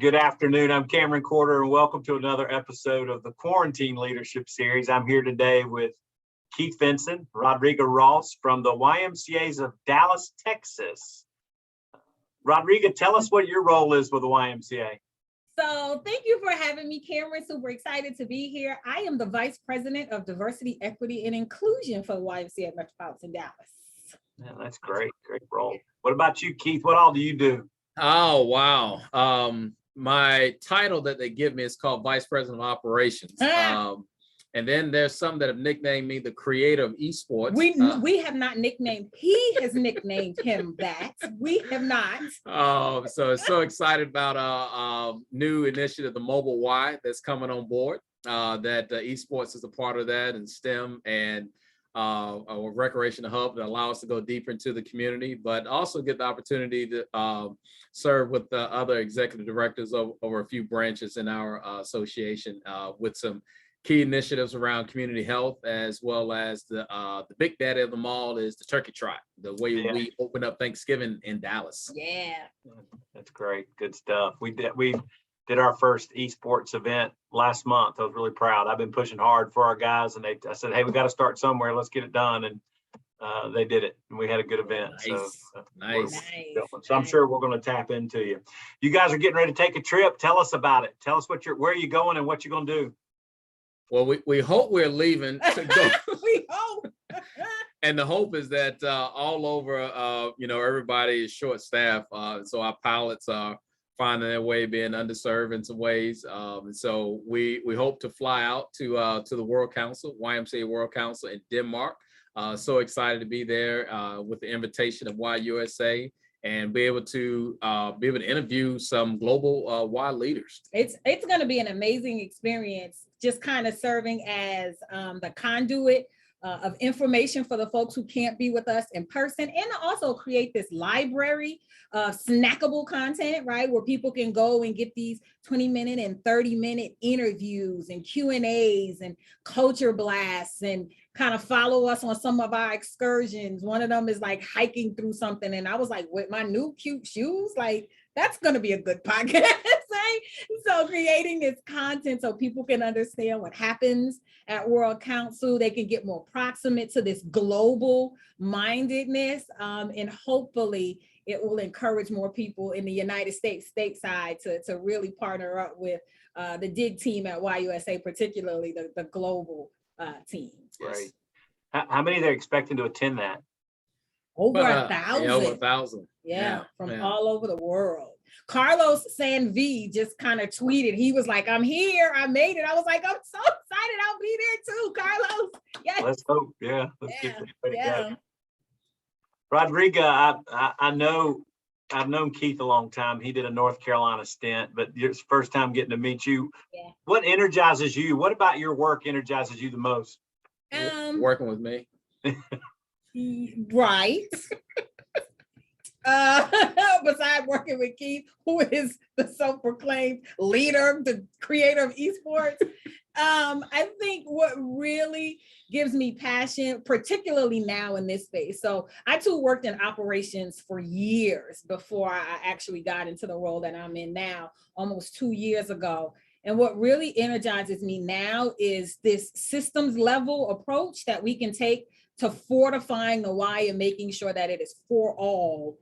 Good afternoon. I'm Cameron Corder, and welcome to another episode of the Quarantine Leadership Series. I'm here today with Keith Vinson, Rodrigo Ross from the YMCA's of Dallas, Texas. Rodrigo, tell us what your role is with the YMCA. So thank you for having me, Cameron. Super excited to be here. I am the Vice President of Diversity, Equity, and Inclusion for the YMCA of Metropolitan Dallas. Yeah, that's great. Great role. What about you, Keith? What all do you do? Oh, wow. My title that they give me is called Vice President of Operations. And then there's some that have nicknamed me the creator of esports. We have not nicknamed, he has nicknamed him that. We have not. So excited about a new initiative, the Mobile Y, that's coming on board. That esports is a part of that, and STEM and a recreation hub that allow us to go deeper into the community, but also get the opportunity to serve with the other executive directors over a few branches in our association with some key initiatives around community health, as well as the big daddy of them all is the turkey trot, the way we open up Thanksgiving in Dallas. Yeah, that's great. Good stuff. We did our first esports event last month. I was really proud. I've been pushing hard for our guys, and I said, hey, we got to start somewhere. Let's get it done. And they did it, and we had a good event. Nice. So I'm sure we're going to tap into you. You guys are getting ready to take a trip. Tell us about it. Tell us where are you going and what you're going to do. Well, we hope we're leaving to go. We hope. And the hope is that all over, everybody is short staffed. So our pilots are finding their way being underserved in some ways. And so we hope to fly out to the World Council, YMCA World Council in Denmark. So excited to be there with the invitation of YUSA and be able to interview some global Y leaders. It's going to be an amazing experience, just kind of serving as the conduit of information for the folks who can't be with us in person, and also create this library of snackable content, right? Where people can go and get these 20-minute and 30-minute interviews and Q&As and culture blasts, and kind of follow us on some of our excursions. One of them is like hiking through something. And I was like, with my new cute shoes, like that's going to be a good podcast, right? So creating this content so people can understand what happens at World Council, they can get more proximate to this global mindedness, and hopefully it will encourage more people in the United States stateside to really partner up with the DIG team at YUSA, particularly the global team. Right. How many they're expecting to attend that? Over 1,000. Yeah, over 1,000. Yeah, from all over the world. Carlos Sanvi just kind of tweeted. He was like, I'm here. I made it. I was like, I'm so excited. I'll be there too, Carlos. Yes. Let's hope. Yeah. Let's get this ready to go. Rodrigo, I know I've known Keith a long time. He did a North Carolina stint, but it's the first time getting to meet you. Yeah. What energizes you? What about your work energizes you the most? Working with me. Right. Besides working with Keith, who is the self-proclaimed leader, the creator of esports, I think what really gives me passion, particularly now in this space. So I too worked in operations for years before I actually got into the role that I'm in now, almost 2 years ago. And what really energizes me now is this systems level approach that we can take to fortifying the why and making sure that it is for all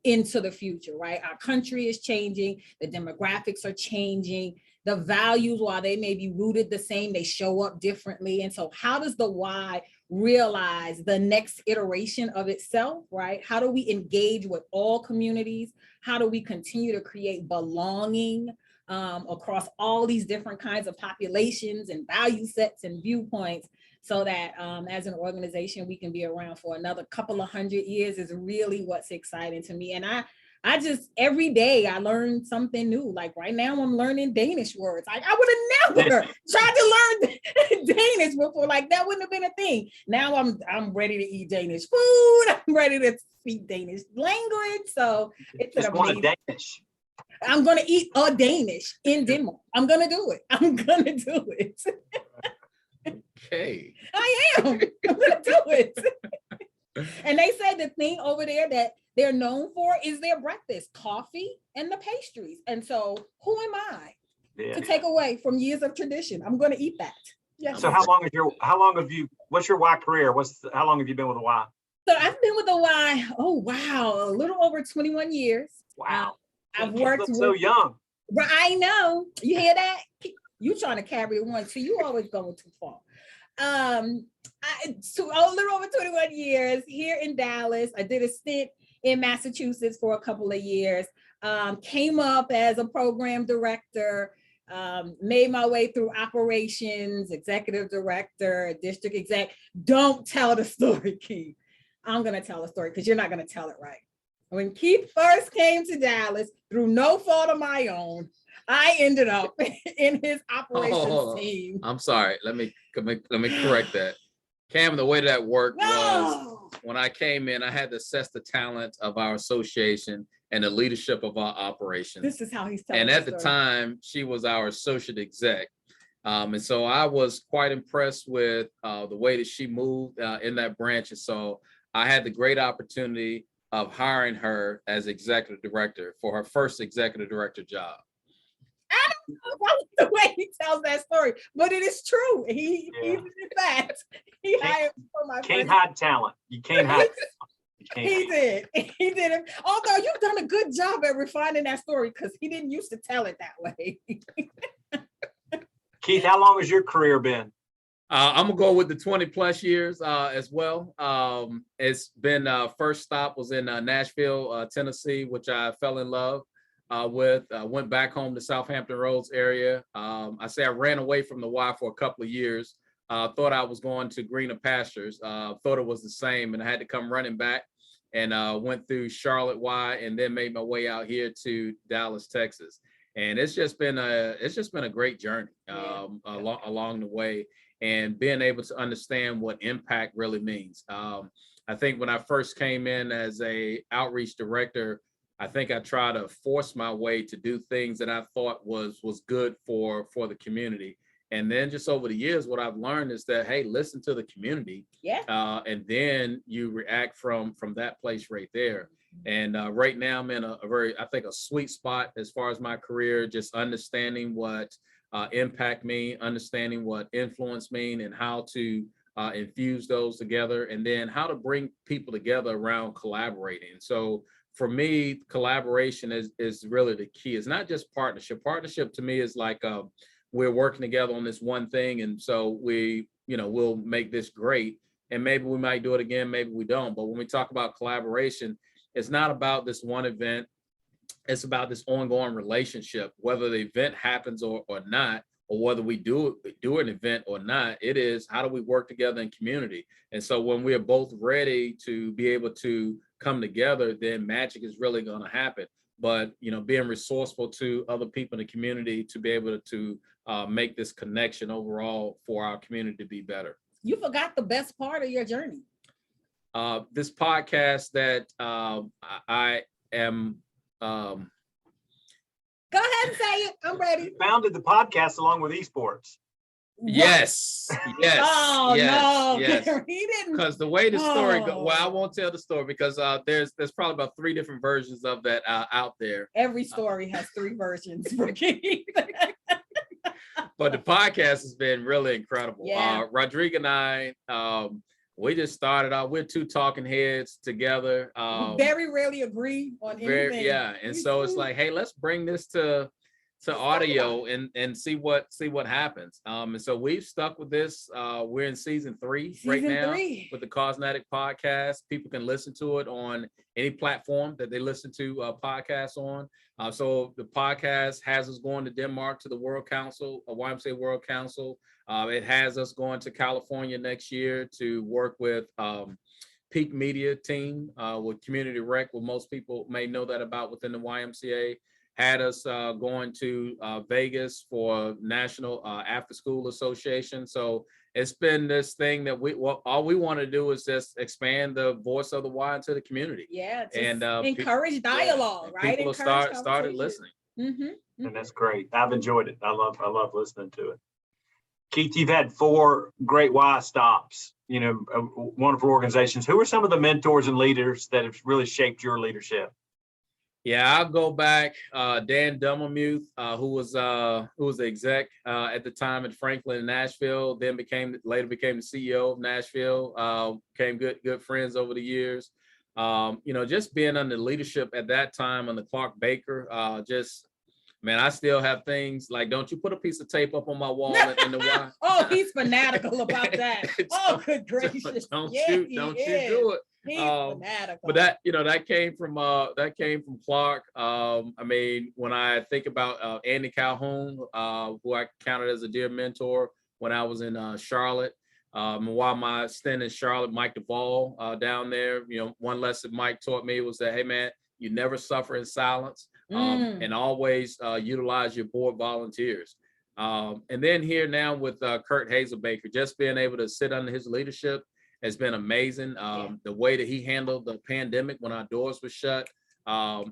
into the future, right? Our country is changing, the demographics are changing, the values, while they may be rooted the same, they show up differently. And so how does the why realize the next iteration of itself, right? How do we engage with all communities? How do we continue to create belonging across all these different kinds of populations and value sets and viewpoints, so that as an organization, we can be around for another couple of 100 years is really what's exciting to me. And I just, every day I learn something new. Like right now I'm learning Danish words. I would have never tried to learn Danish before. Like that wouldn't have been a thing. Now I'm ready to eat Danish food. I'm ready to speak Danish language. So it's an amazing. Danish. I'm going to eat a Danish in Denmark. I'm going to do it. I'm going to do it. Okay. I am. I'm going to do it. And they said the thing over there that they're known for is their breakfast, coffee and the pastries. And so who am I to take away from years of tradition? I'm going to eat that. Yes. So how long have you, what's your Y career? How long have you been with the Y? So I've been with the Y, oh wow, a little over 21 years. Wow. I've worked with, so young. I know. You hear that? You trying to carry one, so you always going too far. So a little over 21 years here in Dallas. I did a stint in Massachusetts for a couple of years. Came up as a program director, made my way through operations, executive director, district exec. Don't tell the story, Keith. I'm going to tell the story because you're not going to tell it right. When Keith first came to Dallas, through no fault of my own, I ended up in his operations team. I'm sorry. Let me correct that. Cam, the way that worked was when I came in, I had to assess the talent of our association and the leadership of our operations. This is how he's telling. And at the time, she was our associate exec. And so I was quite impressed with the way that she moved in that branch. And so I had the great opportunity of hiring her as executive director for her first executive director job. I don't know the way he tells that story, but it is true. He did that. He hired for my can't hide talent. You can't hide. He did it. Although you've done a good job at refining that story because he didn't used to tell it that way. Keith, how long has your career been? I'm gonna go with the 20 plus years as well. It's been first stop was in Nashville, Tennessee, which I fell in love with. Went back home to Southampton Roads area. I say I ran away from the Y for a couple of years. Thought I was going to greener pastures. Thought it was the same, and I had to come running back. And went through Charlotte Y, and then made my way out here to Dallas, Texas. And it's just been a great journey along the way, and being able to understand what impact really means. I think when I first came in as a outreach director, I think I tried to force my way to do things that I thought was good for the community. And then just over the years, what I've learned is that, hey, listen to the community. Yeah. And then you react from that place right there. And right now I'm in a sweet spot as far as my career, just understanding what impact mean, understanding what influence mean, and how to infuse those together, and then how to bring people together around collaborating. So for me, collaboration is really the key. It's not just partnership. Partnership to me is like we're working together on this one thing, and so we'll make this great, and maybe we might do it again, maybe we don't. But when we talk about collaboration, it's not about this one event. It's about this ongoing relationship, whether the event happens or not, or whether we do an event or not. It is, how do we work together in community? And so when we're both ready to be able to come together, then magic is really going to happen. But being resourceful to other people in the community to be able to make this connection overall for our community to be better. You forgot the best part of your journey. This podcast that I am. Go ahead and say it. I'm ready. You founded the podcast along with esports. Yes. Oh, no. Yes. He didn't. Because the way the story goes, well, I won't tell the story because there's probably about 3 different versions of that out there. Every story has 3 versions for Keith. But the podcast has been really incredible. Yeah. Rodrigo and I, we just started out. We're 2 talking heads together. We very rarely agree on anything. And so it's like, hey, let's bring this to audio and see what happens. And so we've stuck with this. We're in season 3 right now with the Causenetic podcast. People can listen to it on any platform that they listen to podcasts on. So the podcast has us going to Denmark to the World Council, YMCA World Council. It has us going to California next year to work with Peak Media team with Community Rec, what most people may know that about within the YMCA. Had us going to Vegas for National After School Association. So it's been this thing that all we want to do is just expand the voice of the Y into the community. Yeah, and encourage dialogue, right? People started listening. Mm-hmm. And that's great. I've enjoyed it. I love listening to it. Keith, you've had 4 great Y stops, wonderful organizations. Who are some of the mentors and leaders that have really shaped your leadership? Yeah, I'll go back. Dan Dummermuth, who was the exec at the time at Franklin in Nashville, then later became the CEO of Nashville. Became good friends over the years. Just being under leadership at that time under Clark Baker, man, I still have things like, don't you put a piece of tape up on my wall in the Y? Oh, he's fanatical about that. Oh, good gracious. Don't Yeah, you do it. He's fanatical. But that came from Clark. I mean, when I think about Andy Calhoun, who I counted as a dear mentor when I was in Charlotte. And while my stint in Charlotte, Mike Duvall down there, one lesson Mike taught me was that, hey man, you never suffer in silence. And always utilize your board volunteers. And then here now with Kurt Hazelbaker, just being able to sit under his leadership has been amazing. The way that he handled the pandemic when our doors were shut. A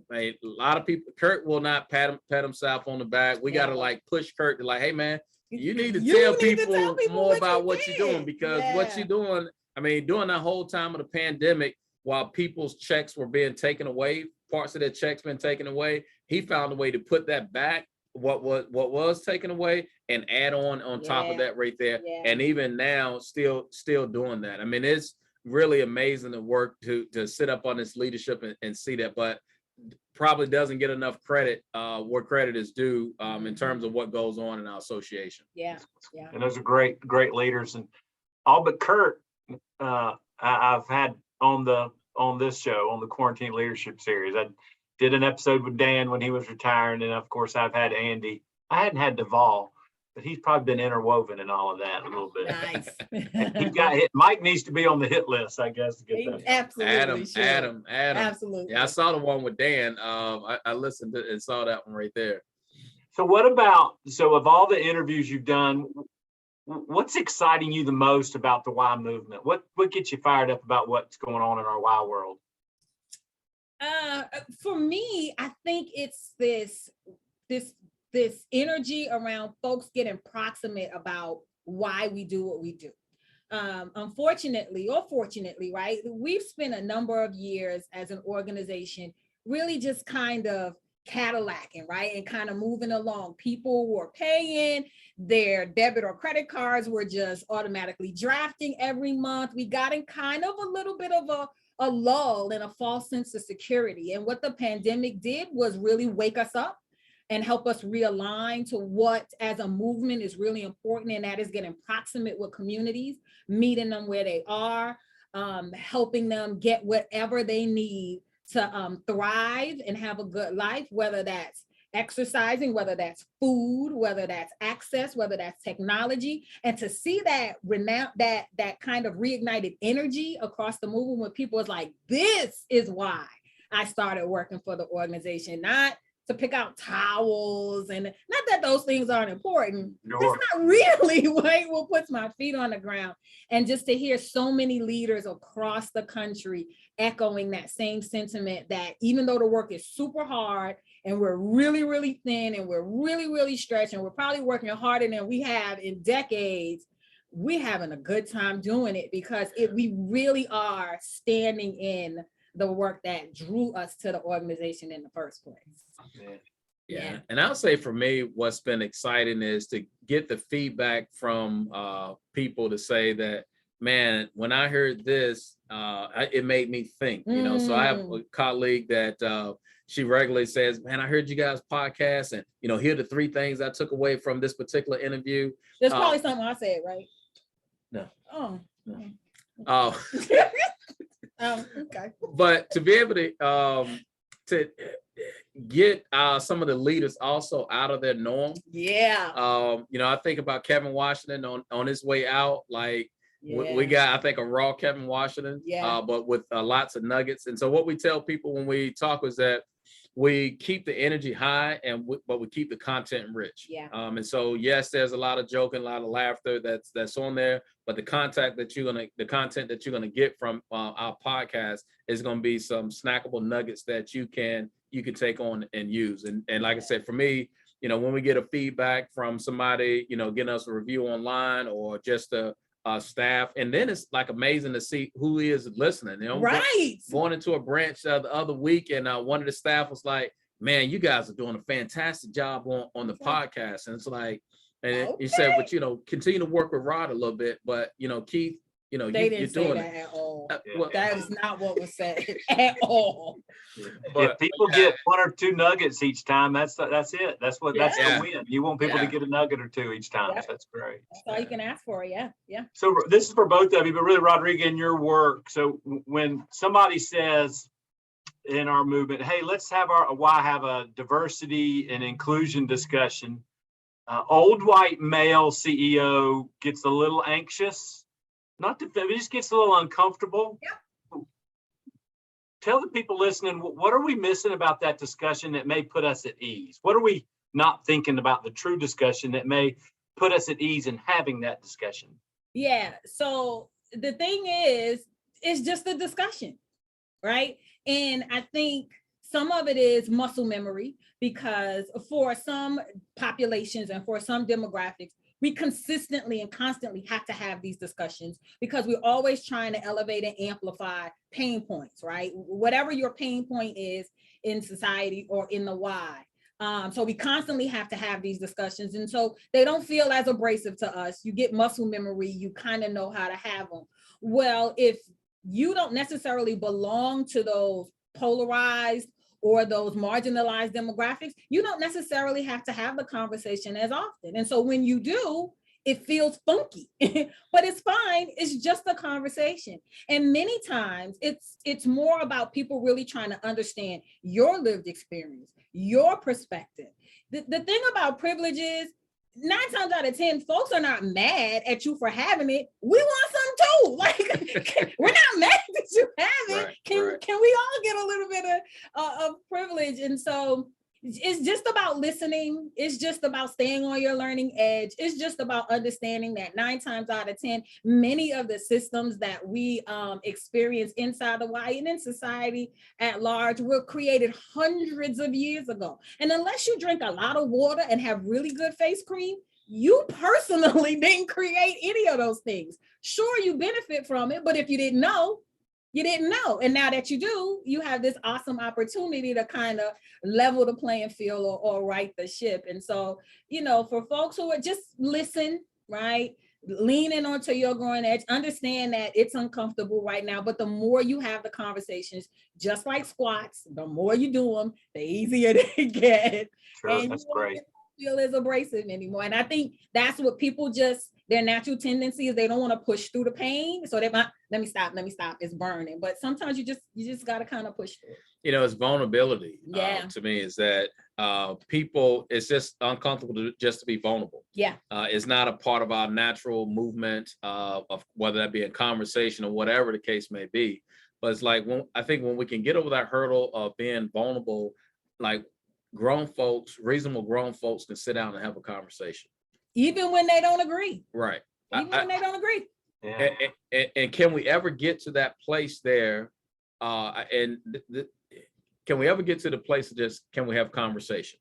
lot of people, Kurt will not pat himself on the back. We got to push Kurt to hey man, you need to tell people more about what you're doing, because what you're doing, I mean, during that whole time of the pandemic, while people's checks were being taken away, parts of their checks been taken away, he found a way to put that back, what was taken away, and add on top of that right there. And even now, still doing that. I mean, it's really amazing the work to sit up on this leadership and see that, but probably doesn't get enough credit where credit is due in terms of what goes on in our association. Yeah. And those are great leaders. And all but Kurt, I've had on this show, on the Quarantine Leadership Series. I did an episode with Dan when he was retiring, and of course I've had Andy. I hadn't had Duvall, but he's probably been interwoven in all of that a little bit. Nice. And he got hit. Mike needs to be on the hit list, I guess, to get that. Absolutely. Adam. Absolutely. Yeah, I saw the one with Dan. I listened to and saw that one right there. So of all the interviews you've done, what's exciting you the most about the Y movement? What gets you fired up about what's going on in our Y world? For me, I think it's this energy around folks getting proximate about why we do what we do. Unfortunately or fortunately, right, we've spent a number of years as an organization really just kind of Cadillacing, right, and kind of moving along. People were paying, their debit or credit cards were just automatically drafting every month. We got in kind of a little bit of a lull and a false sense of security. And what the pandemic did was really wake us up and help us realign to what as a movement is really important, and that is getting proximate with communities, meeting them where they are, helping them get whatever they need to thrive and have a good life, whether that's exercising, whether that's food, whether that's access, whether that's technology. And to see that that kind of reignited energy across the movement when people was like, this is why I started working for the organization, not to pick out towels, and not that those things aren't important. Sure. That's not really what puts my feet on the ground. And just to hear so many leaders across the country echoing that same sentiment, that even though the work is super hard and we're really, really thin and we're really, really stretched and we're probably working harder than we have in decades, we're having a good time doing it because we really are standing in the work that drew us to the organization in the first place. Yeah. And I'll say for me, what's been exciting is to get the feedback from people to say that, man, when I heard this, it made me think, so I have a colleague that she regularly says, man, I heard you guys podcast, and, here are the 3 things I took away from this particular interview. There's probably something I said, right? No. Oh. No. Okay. But to be able to get some of the leaders also out of their norm. Yeah. I think about Kevin Washington on his way out, we got, I think, a raw Kevin Washington, but with lots of nuggets. And so what we tell people when we talk is that we keep the energy high, but we keep the content rich. Yeah. And so, yes, there's a lot of joking, a lot of laughter that's on there, but the content that you're gonna get from our podcast is gonna be some snackable nuggets that you can take on and use. And like I said, for me, when we get a feedback from somebody, getting us a review online or just a staff, and then it's like amazing to see who is listening. Right. Going into a branch the other week, and one of the staff was like, "Man, you guys are doing a fantastic job on the podcast." And it's like, and he said, "But continue to work with Rod a little bit, but Keith, they you're didn't say doing that it." at all. Well, That is not what was said at all. If people get 1 or 2 nuggets each time, that's it. That's the win. You want people to get a nugget or 2 each time. So that's great. That's all you can ask for. Yeah. So this is for both of you, but really, Rodrigo, in your work. So when somebody says in our movement, hey, let's have a diversity and inclusion discussion, old white male CEO gets a little anxious. Not to, it just gets a little uncomfortable. Yep. Tell the people listening, what are we missing about that discussion that may put us at ease? What are we not thinking about the true discussion that may put us at ease in having that discussion? Yeah. So the thing is, it's just a discussion, right? And I think some of it is muscle memory, because for some populations and for some demographics, we consistently and constantly have to have these discussions because we're always trying to elevate and amplify pain points, right? Whatever your pain point is in society or in the why. So we constantly have to have these discussions. And so they don't feel as abrasive to us. You get muscle memory, you kind of know how to have them. Well, if you don't necessarily belong to those polarized or those marginalized demographics, you don't necessarily have to have the conversation as often. And so when you do, it feels funky, but it's fine. It's just a conversation. And many times it's more about people really trying to understand your lived experience, your perspective. The thing about privilege is 9 times out of 10, folks are not mad at you for having it. We want some too. Like, we're not mad that you have it. Right, Can we all get a little bit of privilege? And so it's just about listening. It's just about staying on your learning edge. It's just about understanding that 9 times out of 10, many of the systems that we experience inside the Y and in society at large were created hundreds of years ago. And unless you drink a lot of water and have really good face cream, you personally didn't create any of those things. Sure, you benefit from it, but if you didn't know, you didn't know. And now that you do, you have this awesome opportunity to kind of level the playing field or right the ship. And so, for folks who are just listen, right? Lean in onto your growing edge, understand that it's uncomfortable right now, but the more you have the conversations, just like squats, the more you do them, the easier they get. Sure, and that's you great. Don't feel as abrasive anymore. And I think that's what people their natural tendency is they don't want to push through the pain. So they might, let me stop, it's burning. But sometimes you just got to kind of push through. It's vulnerability. Yeah. To me is that people, it's just uncomfortable to be vulnerable. Yeah. It's not a part of our natural movement of whether that be a conversation or whatever the case may be. But it's like, I think when we can get over that hurdle of being vulnerable, like reasonable grown folks can sit down and have a conversation. Even when they don't agree. Right. Even when they don't agree. Yeah. And can we ever get to that place there? Can we ever get to the place of can we have conversation?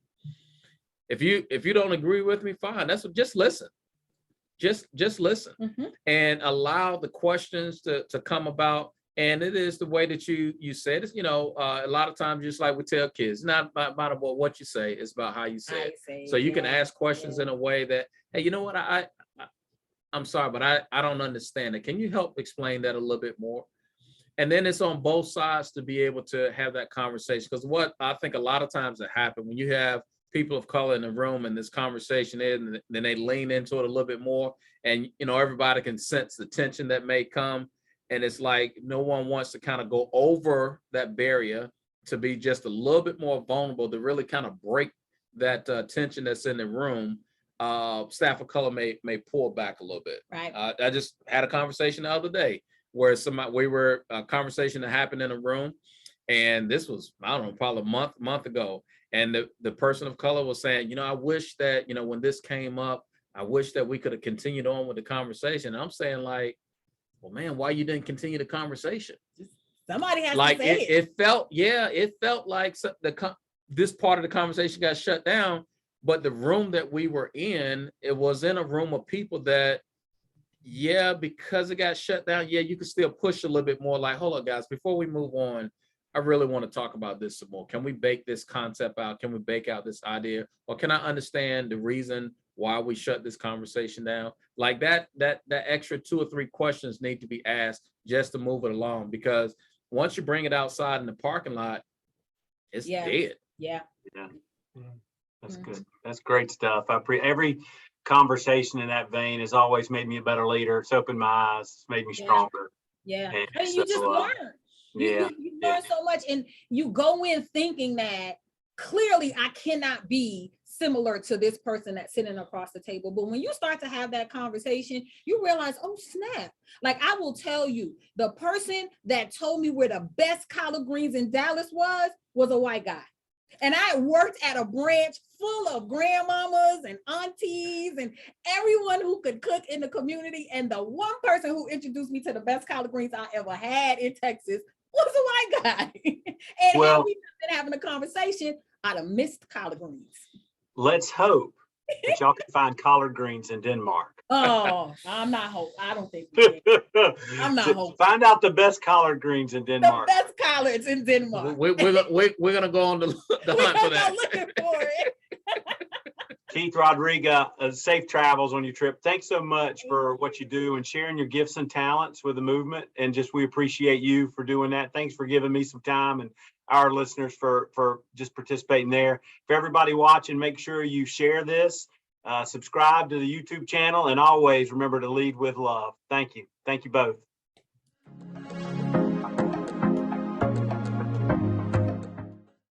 If you don't agree with me, fine. Just listen. Just listen. Mm-hmm. And allow the questions to come about. And it is the way that you said it. A lot of times, just like we tell kids, it's not about what you say, it's about how you say it. So you can ask questions in a way that, hey, you know what, I'm sorry, but I don't understand it. Can you help explain that a little bit more? And then it's on both sides to be able to have that conversation. Because what I think a lot of times that happen when you have people of color in the room and this conversation is, and then they lean into it a little bit more, and everybody can sense the tension that may come. And it's like no one wants to kind of go over that barrier to be just a little bit more vulnerable to really kind of break that tension that's in the room. Staff of color may pull back a little bit. Right. I just had a conversation the other day where a conversation that happened in a room, and this was, I don't know, probably a month ago. And the person of color was saying, I wish that, when this came up, I wish that we could have continued on with the conversation. And I'm saying, like, well, man, why you didn't continue the conversation? Somebody has like to say it felt like this part of the conversation got shut down But the room that we were in, it was in a room of people that, yeah, because it got shut down, yeah, you could still push a little bit more like, hold on, guys, before we move on, I really want to talk about this some more. Can we bake this concept out? Can we bake out this idea? Or can I understand the reason why we shut this conversation down? Like that extra 2 or 3 questions need to be asked just to move it along, because once you bring it outside in the parking lot, it's dead. Yeah. That's good. That's great stuff. Every conversation in that vein has always made me a better leader. It's opened my eyes. It's made me stronger. Yeah. And I mean, you just learn. You learn so much, and you go in thinking that clearly I cannot be similar to this person that's sitting across the table. But when you start to have that conversation, you realize, oh snap. Like, I will tell you, the person that told me where the best collard greens in Dallas was a white guy. And I worked at a branch full of grandmamas and aunties and everyone who could cook in the community. And the one person who introduced me to the best collard greens I ever had in Texas was a white guy. And had we been having a conversation, I'd have missed collard greens. Let's hope that y'all can find collard greens in Denmark. Oh, I'm not hoping. I don't think we can. I'm not hoping. Find out the best collard greens in Denmark. The best collards in Denmark. We're gonna go on the hunt for that. Looking for it. Keith Rodriguez, safe travels on your trip. Thanks so much for what you do and sharing your gifts and talents with the movement. And just, we appreciate you for doing that. Thanks for giving me some time, and our listeners for just participating there. For everybody watching, make sure you share this, subscribe to the YouTube channel, and always remember to lead with love. Thank you. Thank you both.